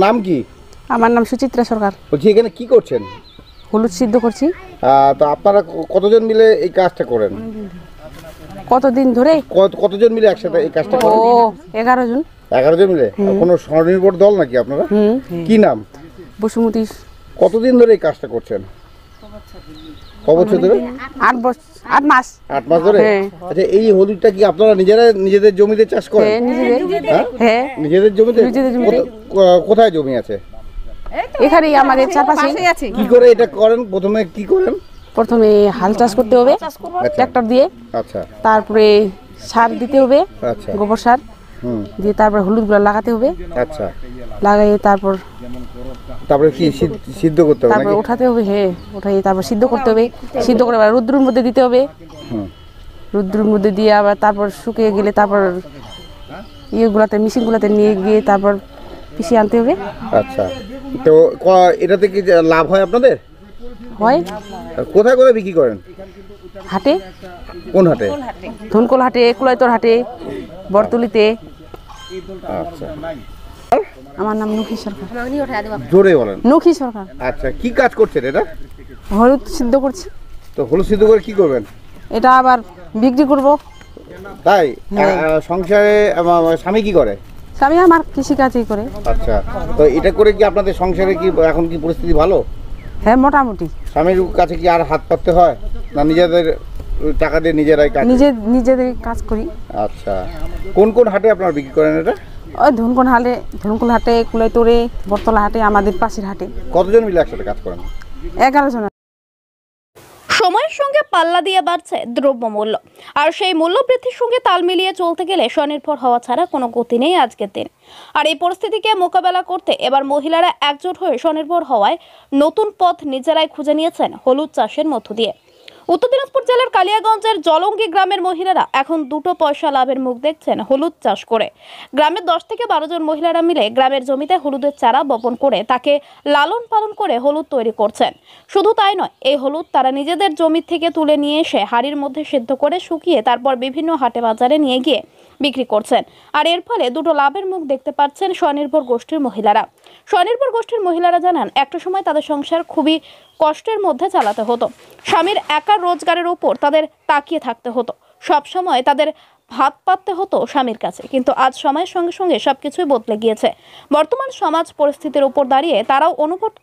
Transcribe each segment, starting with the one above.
নাম কি? আমার নাম সুচিত্রা সরকার। বলছি এখানে কি করছেন? হলুদ সিদ্ধ করছি। তো আপনারা কতজন মিলে এই কাজটা করেন? কতদিন ধরে? কতজন মিলে একসাথে এই কাজটা করেন? 11 জন। 11 জন মিলে? কোনো স্বনির্ভর দল নাকি আপনারা? কি নাম? বসুমতী। কতদিন ধরে এই কাজটা করছেন? কবছর ধরে? 8 মাস। 8 মাস ধরে? আচ্ছা, এই হলুদটা কি আপনারা নিজেদের জমিতে চাষ করেন? হ্যাঁ, নিজেদের জমিতে। কোথায় জমি আছে? এখানেই আমাদের চারপাশে আছে। কি করে এটা করেন? প্রথমে কি করেন? প্রথমে হাল চাষ করতে হবে ট্রাক্টর দিয়ে। আচ্ছা। তারপরে সার দিতে হবে। আচ্ছা। গোবর সার দিয়ে তারপর হলুদগুলো লাগাতে হবে। আচ্ছা। লাগাই তারপরে কি সিদ্ধ করতে হবে? তারপর উঠাতে হবে। হ্যাঁ, উঠাই তারপর সিদ্ধ করতে হবে। সিদ্ধ করে আবার রৌদ্রের মধ্যে দিতে হবে। রৌদ্রের মধ্যে দিয়ে আবার তারপর শুকিয়ে গেলে তারপর ইয়েগুলাতে মেশিনগুলোতে নিয়ে গিয়ে তারপর পিষিয়ে আনতে হবে। আচ্ছা। তো এটাতে কি লাভ হয় আপনাদের? হয়। কোথায় কোথায় বিক্রি করেন? হাটে। কোন হাটে? ধনকল হাটে, কুলাইতর হাটে, বরতলিতে। আচ্ছা। আমার নাম নখী সরকার। জোরে বলেন। নখী সরকার। আচ্ছা, কি কাজ করছেন এটা? হলুদ সিদ্ধ করছি। তো হলুদ সিদ্ধ করে কি করবেন? এটা আবার বিক্রি করব। তাই? সংসারে স্বামী কি করে? স্বামী আমার কৃষিকাজই করে। আচ্ছা। তো এটা করে কি আপনাদের সংসারে কি এখন কি পরিস্থিতি ভালো? হ্যাঁ, মোটামুটি। স্বামীর কাছে কি আর হাত পাততে হয় না নিজেদের টাকা দিয়ে নিজেরাই কাজ? নিজেদের কাজ করি। আচ্ছা। কোন কোন হাটে আপনারা বিক্রি করেন এটা? ওই ধনকল হাটে, কুলাইতরে, বরতলা হাটে, আমাদের পাশের হাটে। কতজন মিলে একসাথে কাজ করেন? 11 জন। সময়ের সঙ্গে পাল্লা দিয়ে বাড়ছে দ্রব্যমূল্য, আর সেই মূল্য বৃদ্ধির সঙ্গে তাল মিলিয়ে চলতে গেলে স্বনির্ভর হওয়া ছাড়া কোনো গতি নেই আজকের দিন। আর এই পরিস্থিতিকে মোকাবেলা করতে এবার মহিলারা একজোট হয়ে স্বনির্ভর হওয়ায় নতুন পথ নিজেরাই খুঁজে নিয়েছেন হলুদ চাষের মধ্য দিয়ে। উত্তর দিনাজপুর জেলার কালিয়াগঞ্জের জলঙ্গি গ্রামের মহিলারা এখন 2 পয়সা লাভের মুখ দেখছেন হলুদ চাষ করে। গ্রামের 10 থেকে 12 জন মহিলারা মিলে গ্রামের জমিতে হলুদের চারা বপন করে তাকে লালন পালন করে হলুদ তৈরি করছেন। শুধু তাই নয়, এই হলুদ তারা নিজেদের জমি থেকে তুলে নিয়ে এসে হাড়ির মধ্যে সেদ্ধ করে শুকিয়ে তারপর বিভিন্ন হাটে বাজারে নিয়ে গিয়ে বিক্রি করছেন। আর এর ফলে 2 লাভের মুখ দেখতে পাচ্ছেন স্বনির্ভর গোষ্ঠীর মহিলারা। স্বনির্ভর গোষ্ঠীর মহিলারা জানান, একটা সময় তাদের সংসার খুবই কষ্টের মধ্যে চালাতে হতো। স্বামীর একার রোজগারের উপর তাদের তাকিয়ে থাকতে হতো। সব সময় তাদের ভাত পাততে হতো স্বামীর কাছে। কিন্তু আজ সময়ের সঙ্গে সঙ্গে সবকিছুই বদলে গিয়েছে। বর্তমান সমাজ পরিস্থিতির উপর দাঁড়িয়ে তারাও অনুভব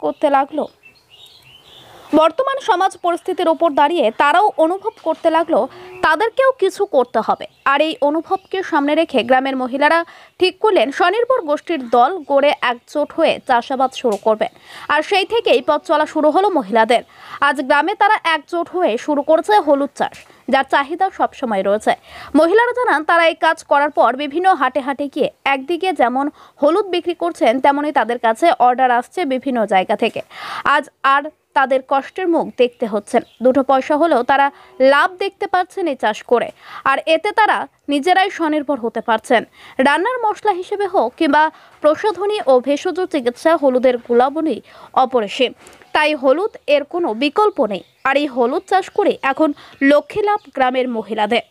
করতে লাগলো তাদেরকেও কিছু করতে হবে। আর এই অনুভবকে সামনে রেখে গ্রামের মহিলারা ঠিক করলেন স্বনির্ভর গোষ্ঠীর দল গড়ে একজোট হয়ে চাষাবাদ শুরু করবেন। আর সেই থেকেই পথ চলা শুরু হলো মহিলাদের। আজ গ্রামে তারা একজোট হয়ে শুরু করেছে হলুদ চাষ, যার চাহিদা সবসময় রয়েছে। মহিলারা জানান, তারা এই কাজ করার পর বিভিন্ন হাটে হাটে গিয়ে একদিকে যেমন হলুদ বিক্রি করছেন, তেমনই তাদের কাছে অর্ডার আসছে বিভিন্ন জায়গা থেকে। আজ আর তাদের কষ্টের মুখ দেখতে হচ্ছেন। 2 পয়সা হলেও তারা লাভ দেখতে পাচ্ছেন এই চাষ করে। আর এতে তারা নিজেরাই স্বনির্ভর হতে পারছেন। রান্নার মশলা হিসেবে হোক কিংবা প্রসাধনী ও ভেষজ চিকিৎসা, হলুদের গুণাবলী অপরিসীম। তাই হলুদ এর কোনো বিকল্প নেই। আর এই হলুদ চাষ করে এখন লক্ষ্যে লাভ গ্রামের মহিলাদের।